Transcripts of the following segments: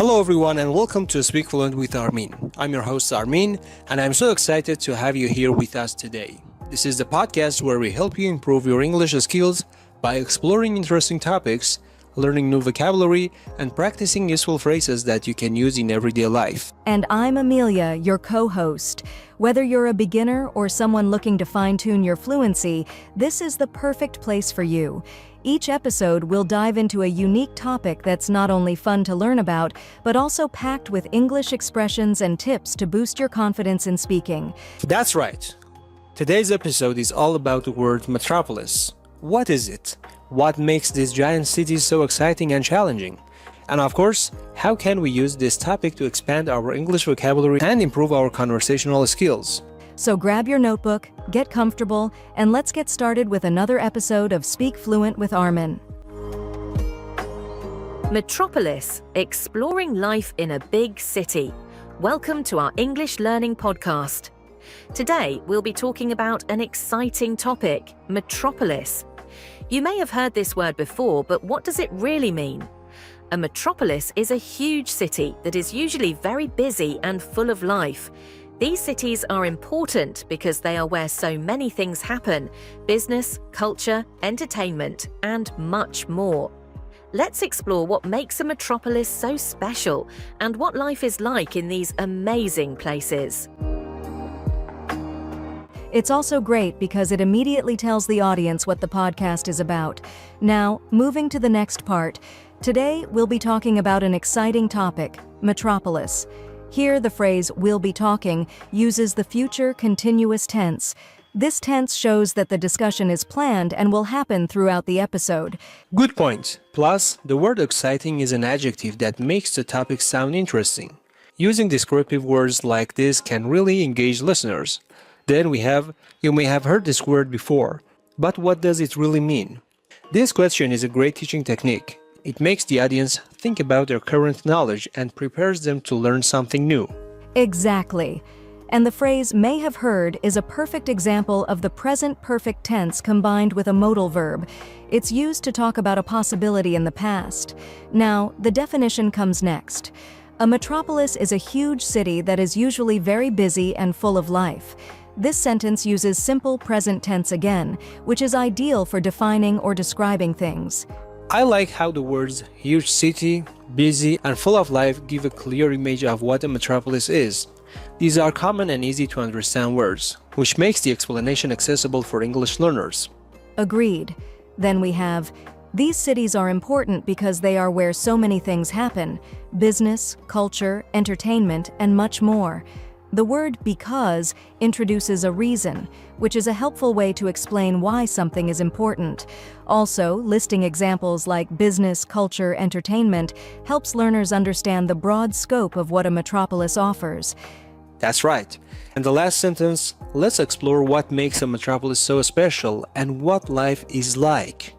Hello everyone and welcome to Speak Fluent with Armeen. I'm your host Armeen and I'm so excited to have you here with us today. This is the podcast where we help you improve your English skills by exploring interesting topics, learning new vocabulary, and practicing useful phrases that you can use in everyday life. And I'm Ameliya, your co-host. Whether you're a beginner or someone looking to fine-tune your fluency, this is the perfect place for you. Each episode will dive into a unique topic that's not only fun to learn about, but also packed with English expressions and tips to boost your confidence in speaking. That's right. Today's episode is all about the word metropolis. What is it? What makes these giant cities so exciting and challenging? And of course, how can we use this topic to expand our English vocabulary and improve our conversational skills? So grab your notebook, get comfortable, and let's get started with another episode of Speak Fluent with Armin. Metropolis, exploring life in a big city. Welcome to our English learning podcast. Today, we'll be talking about an exciting topic, metropolis. You may have heard this word before, but what does it really mean? A metropolis is a huge city that is usually very busy and full of life. These cities are important because they are where so many things happen: business, culture, entertainment, and much more. Let's explore what makes a metropolis so special and what life is like in these amazing places. It's also great because it immediately tells the audience what the podcast is about. Now, moving to the next part. Today, we'll be talking about an exciting topic, metropolis. Here, the phrase "we'll be talking" uses the future continuous tense. This tense shows that the discussion is planned and will happen throughout the episode. Good point. Plus, the word exciting is an adjective that makes the topic sound interesting. Using descriptive words like this can really engage listeners. Then you may have heard this word before, but what does it really mean? This question is a great teaching technique. It makes the audience think about their current knowledge and prepares them to learn something new. Exactly. And the phrase "may have heard" is a perfect example of the present perfect tense combined with a modal verb. It's used to talk about a possibility in the past. Now, the definition comes next. A metropolis is a huge city that is usually very busy and full of life. This sentence uses simple present tense again, which is ideal for defining or describing things. I like how the words huge city, busy, and full of life give a clear image of what a metropolis is. These are common and easy to understand words, which makes the explanation accessible for English learners. Agreed. Then we have, these cities are important because they are where so many things happen: business, culture, entertainment, and much more. The word "because" introduces a reason, which is a helpful way to explain why something is important. Also, listing examples like business, culture, entertainment helps learners understand the broad scope of what a metropolis offers. That's right. And the last sentence, let's explore what makes a metropolis so special and what life is like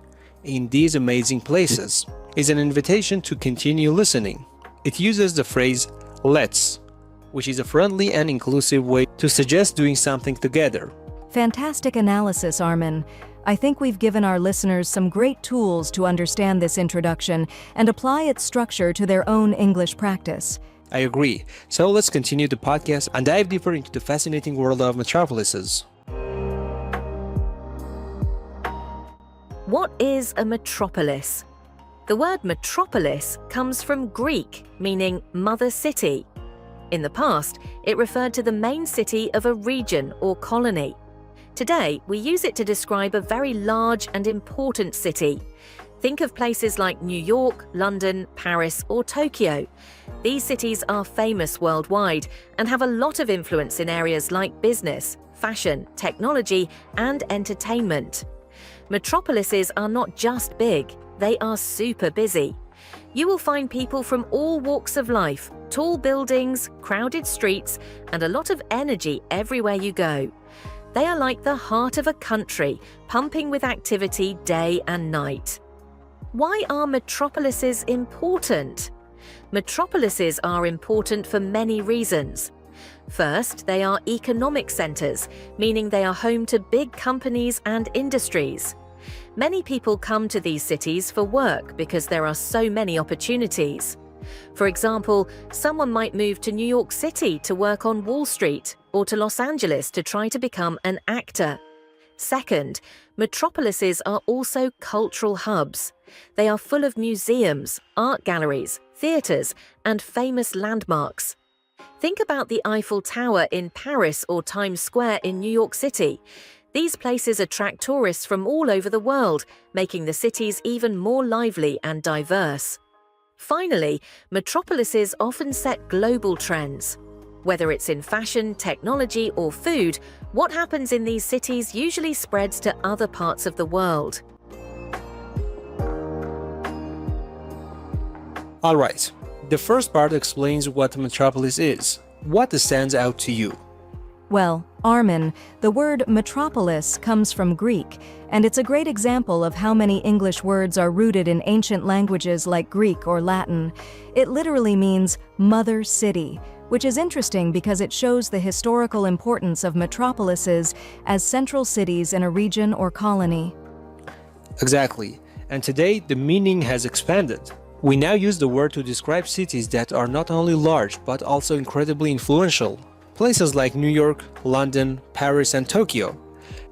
in these amazing places, is an invitation to continue listening. It uses the phrase "let's," which is a friendly and inclusive way to suggest doing something together. Fantastic analysis, Armin. I think we've given our listeners some great tools to understand this introduction and apply its structure to their own English practice. I agree. So let's continue the podcast and dive deeper into the fascinating world of metropolises. What is a metropolis? The word metropolis comes from Greek, meaning mother city. In the past, it referred to the main city of a region or colony. Today, we use it to describe a very large and important city. Think of places like New York, London, Paris, or Tokyo. These cities are famous worldwide and have a lot of influence in areas like business, fashion, technology, and entertainment. Metropolises are not just big, they are super busy. You will find people from all walks of life, tall buildings, crowded streets, and a lot of energy everywhere you go. They are like the heart of a country, pumping with activity day and night. Why are metropolises important? Metropolises are important for many reasons. First, they are economic centres, meaning they are home to big companies and industries. Many people come to these cities for work because there are so many opportunities. For example, someone might move to New York City to work on Wall Street or to Los Angeles to try to become an actor. Second, metropolises are also cultural hubs. They are full of museums, art galleries, theatres, and famous landmarks. Think about the Eiffel Tower in Paris or Times Square in New York City. These places attract tourists from all over the world, making the cities even more lively and diverse. Finally, metropolises often set global trends. Whether it's in fashion, technology, or food, what happens in these cities usually spreads to other parts of the world. Alright, the first part explains what a metropolis is. What stands out to you? Well, Armin, the word metropolis comes from Greek, and it's a great example of how many English words are rooted in ancient languages like Greek or Latin. It literally means mother city, which is interesting because it shows the historical importance of metropolises as central cities in a region or colony. Exactly, and today the meaning has expanded. We now use the word to describe cities that are not only large but also incredibly influential. Places like New York, London, Paris, and Tokyo.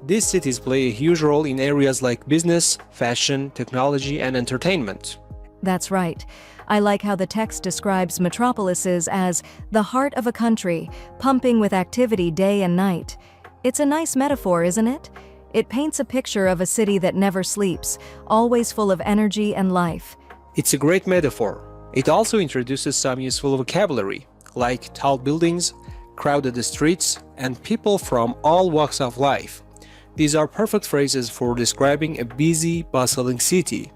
These cities play a huge role in areas like business, fashion, technology, and entertainment. That's right. I like how the text describes metropolises as the heart of a country, pumping with activity day and night. It's a nice metaphor, isn't it? It paints a picture of a city that never sleeps, always full of energy and life. It's a great metaphor. It also introduces some useful vocabulary, like tall buildings, crowded streets, and people from all walks of life. These are perfect phrases for describing a busy, bustling city.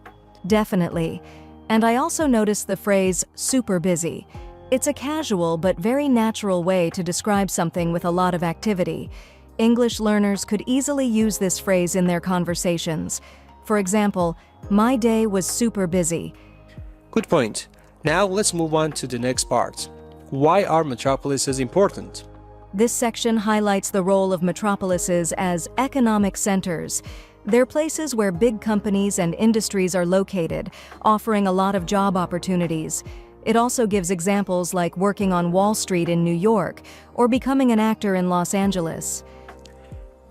Definitely. And I also noticed the phrase super busy. It's a casual but very natural way to describe something with a lot of activity. English learners could easily use this phrase in their conversations. For example, my day was super busy. Good point. Now let's move on to the next part. Why are metropolises important? This section highlights the role of metropolises as economic centers. They're places where big companies and industries are located, offering a lot of job opportunities. It also gives examples like working on Wall Street in New York or becoming an actor in Los Angeles.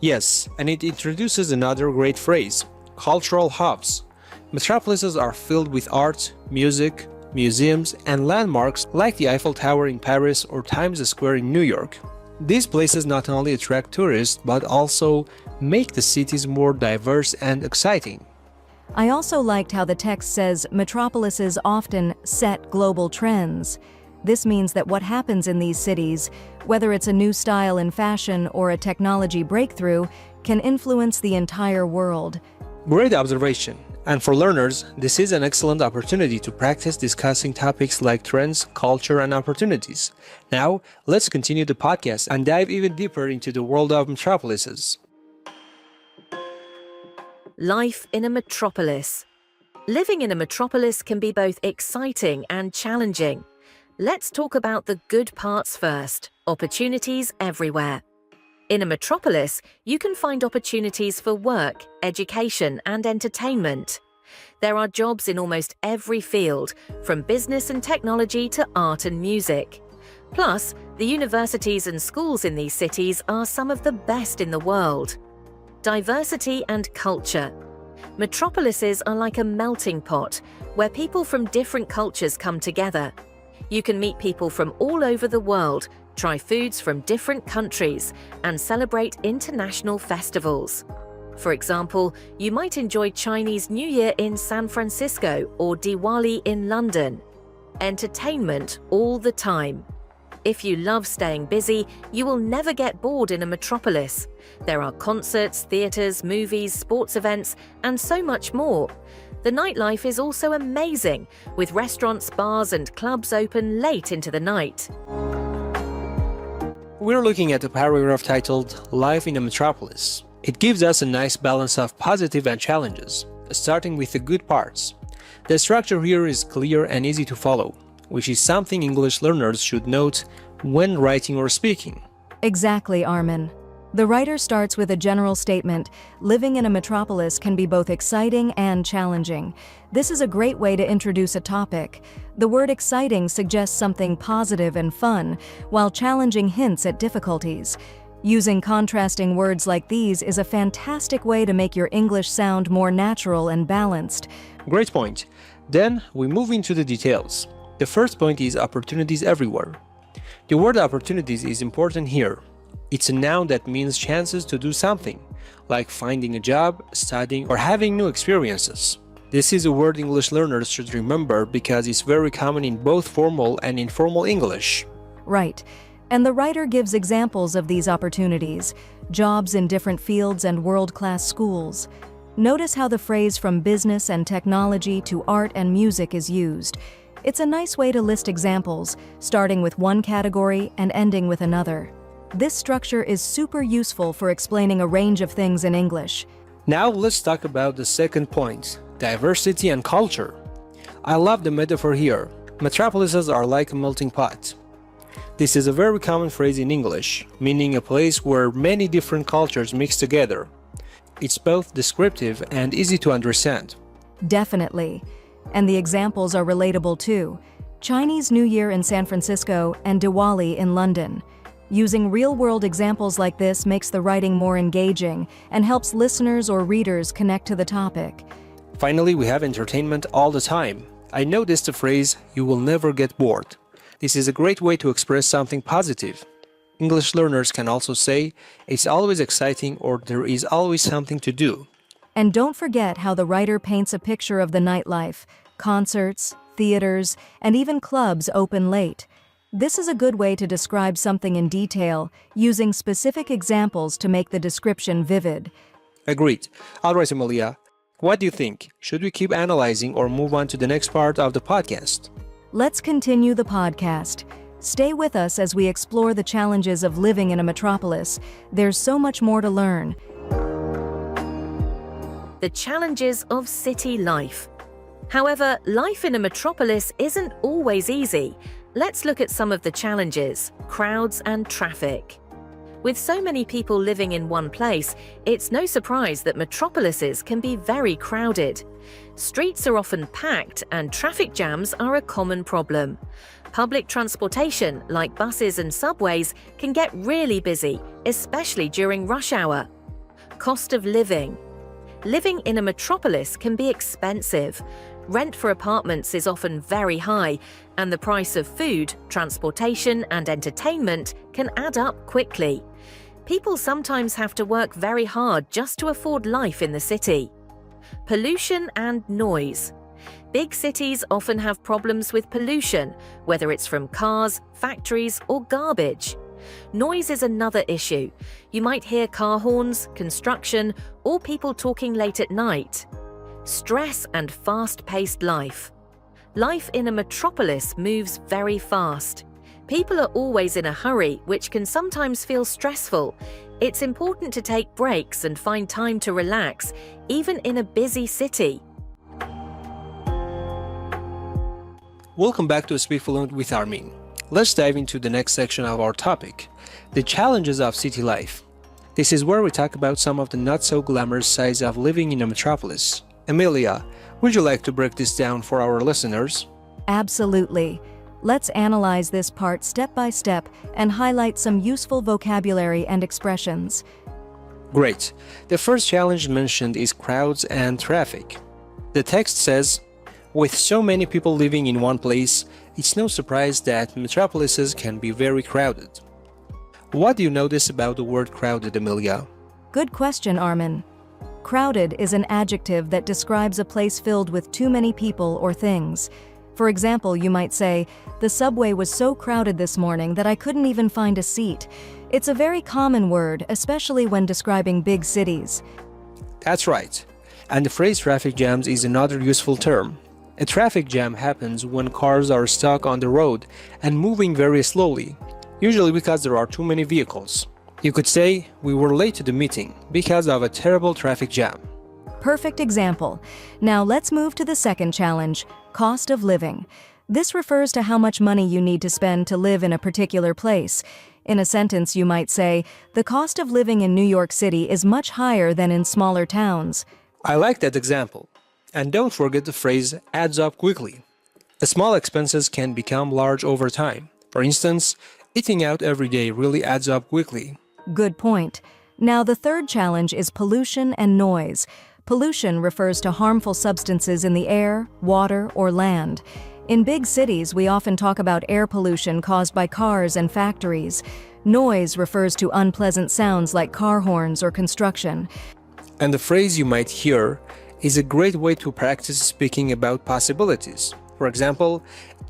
Yes, and it introduces another great phrase, cultural hubs. Metropolises are filled with art, music, museums, and landmarks like the Eiffel Tower in Paris or Times Square in New York. These places not only attract tourists but also make the cities more diverse and exciting. I also liked how the text says metropolises often set global trends. This means that what happens in these cities, whether it's a new style in fashion or a technology breakthrough, can influence the entire world. Great observation. And for learners, this is an excellent opportunity to practice discussing topics like trends, culture, and opportunities. Now, let's continue the podcast and dive even deeper into the world of metropolises. Life in a metropolis. Living in a metropolis can be both exciting and challenging. Let's talk about the good parts first. Opportunities everywhere. In a metropolis, you can find opportunities for work, education, and entertainment. There are jobs in almost every field, from business and technology to art and music. Plus, the universities and schools in these cities are some of the best in the world. Diversity and culture. Metropolises are like a melting pot, where people from different cultures come together. You can meet people from all over the world, try foods from different countries, and celebrate international festivals. For example, you might enjoy Chinese New Year in San Francisco or Diwali in London. Entertainment all the time. If you love staying busy, you will never get bored in a metropolis. There are concerts, theatres, movies, sports events, and so much more. The nightlife is also amazing, with restaurants, bars, and clubs open late into the night. We're looking at a paragraph titled Life in a Metropolis. It gives us a nice balance of positive and challenges, starting with the good parts. The structure here is clear and easy to follow, which is something English learners should note when writing or speaking. Exactly, Armin. The writer starts with a general statement: living in a metropolis can be both exciting and challenging. This is a great way to introduce a topic. The word exciting suggests something positive and fun, while challenging hints at difficulties. Using contrasting words like these is a fantastic way to make your English sound more natural and balanced. Great point. Then we move into the details. The first point is opportunities everywhere. The word opportunities is important here. It's a noun that means chances to do something, like finding a job, studying, or having new experiences. This is a word English learners should remember because it's very common in both formal and informal English. Right. And the writer gives examples of these opportunities: jobs in different fields and world-class schools. Notice how the phrase from business and technology to art and music is used. It's a nice way to list examples, starting with one category and ending with another. This structure is super useful for explaining a range of things in English. Now let's talk about the second point, diversity and culture. I love the metaphor here. Metropolises are like a melting pot. This is a very common phrase in English, meaning a place where many different cultures mix together. It's both descriptive and easy to understand. Definitely. And the examples are relatable too. Chinese New Year in San Francisco and Diwali in London. Using real-world examples like this makes the writing more engaging and helps listeners or readers connect to the topic. Finally, we have entertainment all the time. I noticed the phrase, "you will never get bored." This is a great way to express something positive. English learners can also say, "it's always exciting" or "there is always something to do." And don't forget how the writer paints a picture of the nightlife: concerts, theaters, and even clubs open late. This is a good way to describe something in detail, using specific examples to make the description vivid. Agreed. Alright, Amlya, what do you think? Should we keep analyzing or move on to the next part of the podcast? Let's continue the podcast. Stay with us as we explore the challenges of living in a metropolis. There's so much more to learn. The challenges of city life. However, life in a metropolis isn't always easy. Let's look at some of the challenges: crowds and traffic. With so many people living in one place, it's no surprise that metropolises can be very crowded. Streets are often packed and traffic jams are a common problem. Public transportation, like buses and subways, can get really busy, especially during rush hour. Cost of living. Living in a metropolis can be expensive. Rent for apartments is often very high, and the price of food, transportation, and entertainment can add up quickly. People sometimes have to work very hard just to afford life in the city. Pollution and noise. Big cities often have problems with pollution, whether it's from cars, factories, or garbage. Noise is another issue. You might hear car horns, construction, or people talking late at night. Stress and fast-paced life. Life in a metropolis moves very fast. People are always in a hurry, which can sometimes feel stressful. It's important to take breaks and find time to relax, even in a busy city. Welcome back to Speak Fluent with Armeen. Let's dive into the next section of our topic, the challenges of city life. This is where we talk about some of the not-so-glamorous sides of living in a metropolis. Amlya, would you like to break this down for our listeners? Absolutely. Let's analyze this part step by step and highlight some useful vocabulary and expressions. Great. The first challenge mentioned is crowds and traffic. The text says, "With so many people living in one place, it's no surprise that metropolises can be very crowded." What do you notice about the word crowded, Amlya? Good question, Armin. Crowded is an adjective that describes a place filled with too many people or things. For example, you might say, "The subway was so crowded this morning that I couldn't even find a seat." It's a very common word, especially when describing big cities. That's right. And the phrase traffic jams is another useful term. A traffic jam happens when cars are stuck on the road and moving very slowly, usually because there are too many vehicles. You could say, "We were late to the meeting because of a terrible traffic jam." Perfect example. Now let's move to the second challenge, cost of living. This refers to how much money you need to spend to live in a particular place. In a sentence, you might say, "The cost of living in New York City is much higher than in smaller towns." I like that example. And don't forget the phrase adds up quickly. The small expenses can become large over time. For instance, eating out every day really adds up quickly. Good point. Now, the third challenge is pollution and noise. Pollution refers to harmful substances in the air, water, or land. In big cities, we often talk about air pollution caused by cars and factories. Noise refers to unpleasant sounds like car horns or construction. And the phrase you might hear is a great way to practice speaking about possibilities. For example,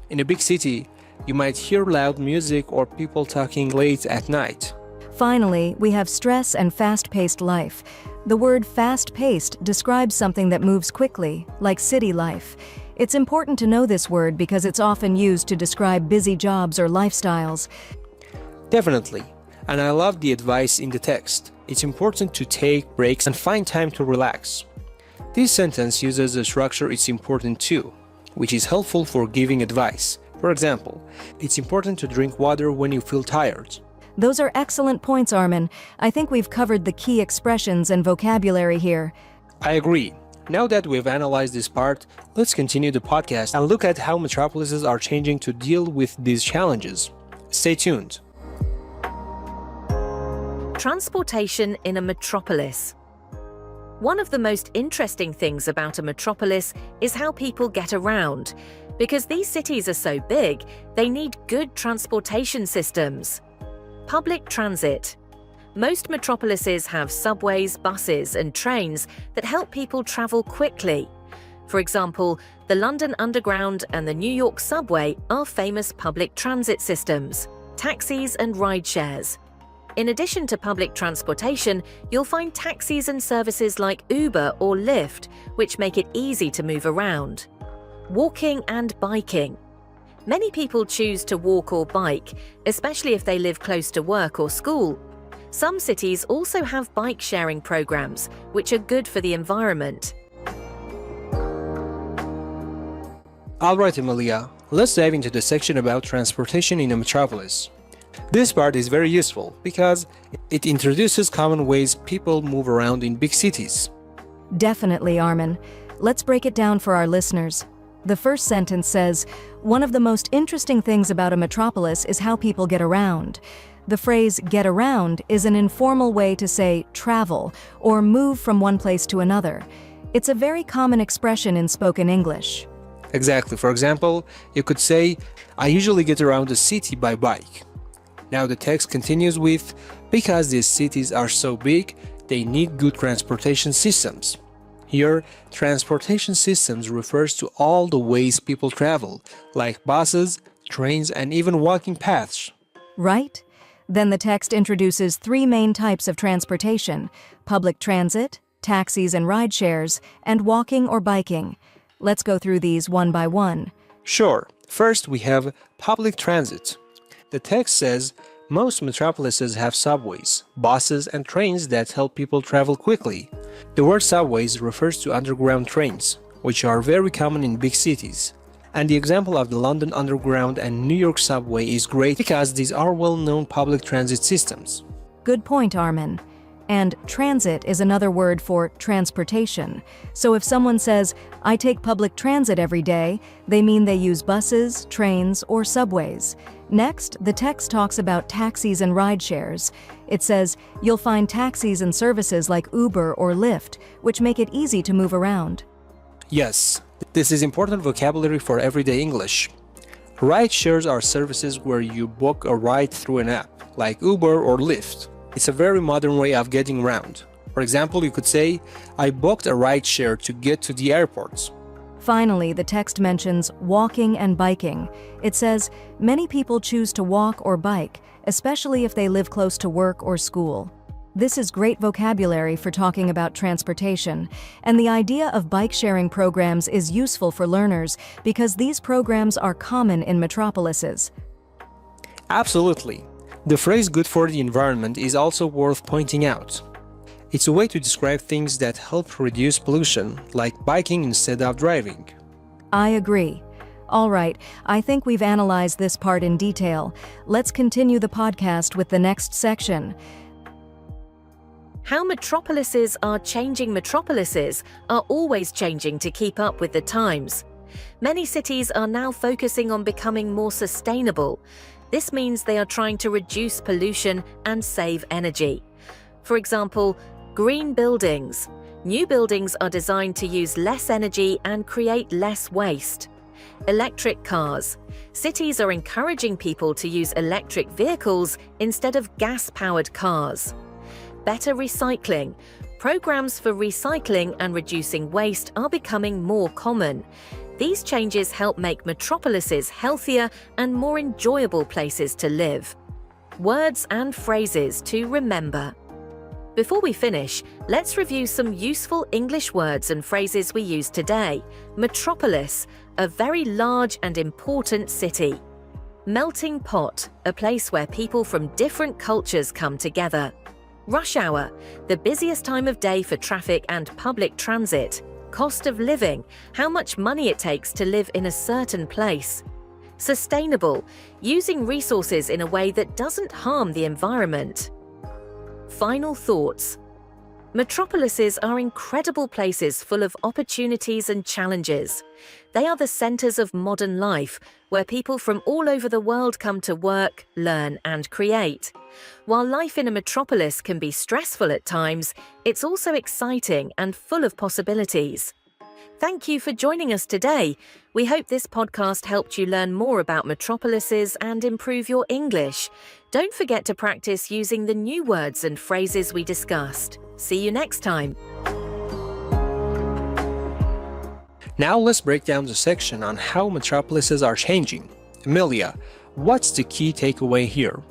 in a big city, you might hear loud music or people talking late at night. Finally, we have stress and fast-paced life. The word fast-paced describes something that moves quickly, like city life. It's important to know this word because it's often used to describe busy jobs or lifestyles. Definitely. And I love the advice in the text. It's important to take breaks and find time to relax. This sentence uses a structure it's important too, which is helpful for giving advice. For example, it's important to drink water when you feel tired. Those are excellent points, Armin. I think we've covered the key expressions and vocabulary here. I agree. Now that we've analyzed this part, let's continue the podcast and look at how metropolises are changing to deal with these challenges. Stay tuned. Transportation in a metropolis. One of the most interesting things about a metropolis is how people get around. Because these cities are so big, they need good transportation systems. Public transit. Most metropolises have subways, buses, and trains that help people travel quickly. For example, the London Underground and the New York Subway are famous public transit systems, taxis and ride shares. In addition to public transportation, you'll find taxis and services like Uber or Lyft, which make it easy to move around. Walking and biking. Many people choose to walk or bike, especially if they live close to work or school. Some cities also have bike sharing programs, which are good for the environment. Alright, Emilio, let's dive into the section about transportation in a metropolis. This part is very useful because it introduces common ways people move around in big cities. Definitely, Armin. Let's break it down for our listeners. The first sentence says, "One of the most interesting things about a metropolis is how people get around." The phrase "get around" is an informal way to say travel or move from one place to another. It's a very common expression in spoken English. Exactly. For example, you could say, "I usually get around the city by bike." Now the text continues with, "Because these cities are so big, they need good transportation systems." Here, transportation systems refers to all the ways people travel, like buses, trains, and even walking paths. Right? Then the text introduces three main types of transportation: public transit, taxis and ride shares, and walking or biking. Let's go through these one by one. Sure. First, we have public transit. The text says, most metropolises have subways, buses, and trains that help people travel quickly. The word subways refers to underground trains, which are very common in big cities. And the example of the London Underground and New York Subway is great because these are well-known public transit systems. Good point, Armin. And transit is another word for transportation. So if someone says, "I take public transit every day," they mean they use buses, trains, or subways. Next, the text talks about taxis and ride shares. It says, "You'll find taxis and services like Uber or Lyft, which make it easy to move around." Yes, this is important vocabulary for everyday English. Ride shares are services where you book a ride through an app, like Uber or Lyft. It's a very modern way of getting around. For example, you could say, "I booked a ride share to get to the airport." Finally, the text mentions walking and biking. It says, "Many people choose to walk or bike, especially if they live close to work or school." This is great vocabulary for talking about transportation, and the idea of bike-sharing programs is useful for learners because these programs are common in metropolises. Absolutely. The phrase "good for the environment" is also worth pointing out. It's a way to describe things that help reduce pollution, like biking instead of driving. I agree. All right, I think we've analyzed this part in detail. Let's continue the podcast with the next section. How metropolises are changing. Metropolises are always changing to keep up with the times. Many cities are now focusing on becoming more sustainable. This means they are trying to reduce pollution and save energy. For example, green buildings. New buildings are designed to use less energy and create less waste. Electric cars. Cities are encouraging people to use electric vehicles instead of gas-powered cars. Better recycling. Programs for recycling and reducing waste are becoming more common. These changes help make metropolises healthier and more enjoyable places to live. Words and phrases to remember. Before we finish, let's review some useful English words and phrases we use today. Metropolis, a very large and important city. Melting pot, a place where people from different cultures come together. Rush hour, the busiest time of day for traffic and public transit. Cost of living, how much money it takes to live in a certain place. Sustainable, using resources in a way that doesn't harm the environment. Final thoughts. Metropolises are incredible places full of opportunities and challenges. They are the centers of modern life, where people from all over the world come to work, learn, and create. While life in a metropolis can be stressful at times, it's also exciting and full of possibilities. Thank you for joining us today. We hope this podcast helped you learn more about metropolises and improve your English. Don't forget to practice using the new words and phrases we discussed. See you next time. Now let's break down the section on how metropolises are changing. Ameliya, what's the key takeaway here?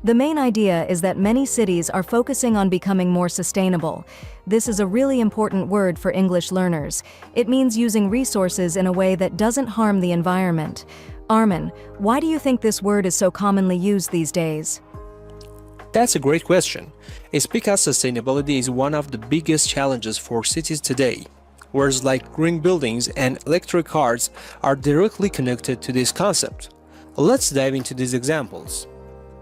The main idea is that many cities are focusing on becoming more sustainable. This is a really important word for English learners. It means using resources in a way that doesn't harm the environment. Armin, why do you think this word is so commonly used these days? That's a great question. It's because sustainability is one of the biggest challenges for cities today. Words like green buildings and electric cars are directly connected to this concept. Let's dive into these examples.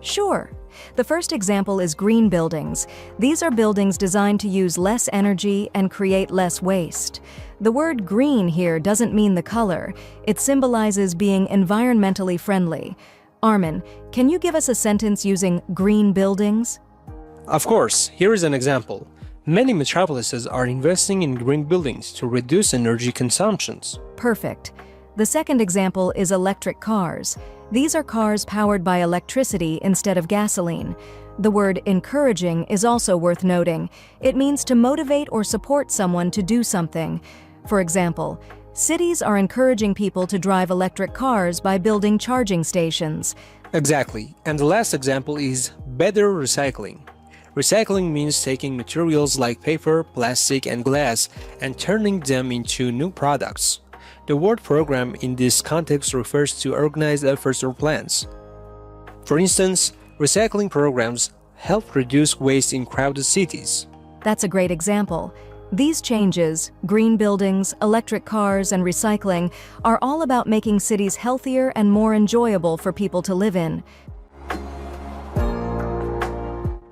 Sure. The first example is green buildings. These are buildings designed to use less energy and create less waste. The word green here doesn't mean the color. It symbolizes being environmentally friendly. Armin, can you give us a sentence using green buildings? Of course, here is an example. Many metropolises are investing in green buildings to reduce energy consumptions. Perfect. The second example is electric cars. These are cars powered by electricity instead of gasoline. The word encouraging is also worth noting. It means to motivate or support someone to do something. For example, cities are encouraging people to drive electric cars by building charging stations. Exactly. And the last example is better recycling. Recycling means taking materials like paper, plastic, and glass and turning them into new products. The word program in this context refers to organized efforts or plans. For instance, recycling programs help reduce waste in crowded cities. That's a great example. These changes, green buildings, electric cars, and recycling, are all about making cities healthier and more enjoyable for people to live in.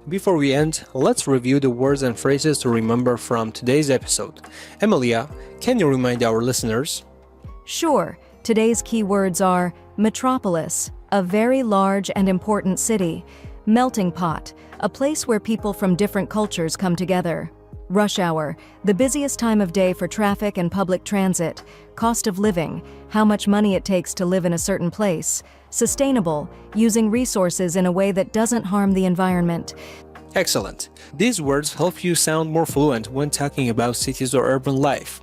Before we end, let's review the words and phrases to remember from today's episode. Ameliya, can you remind our listeners? Sure. Today's key words are metropolis, a very large and important city; melting pot, a place where people from different cultures come together; rush hour, the busiest time of day for traffic and public transit; cost of living, how much money it takes to live in a certain place; sustainable, using resources in a way that doesn't harm the environment. Excellent. These words help you sound more fluent when talking about cities or urban life.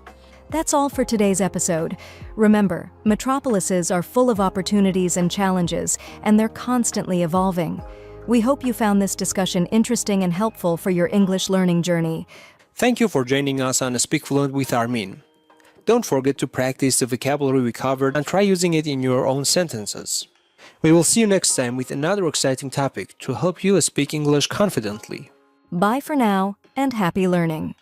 That's all for today's episode. Remember, metropolises are full of opportunities and challenges, and they're constantly evolving. We hope you found this discussion interesting and helpful for your English learning journey. Thank you for joining us on Speak Fluent with Armeen. Don't forget to practice the vocabulary we covered and try using it in your own sentences. We will see you next time with another exciting topic to help you speak English confidently. Bye for now, and happy learning.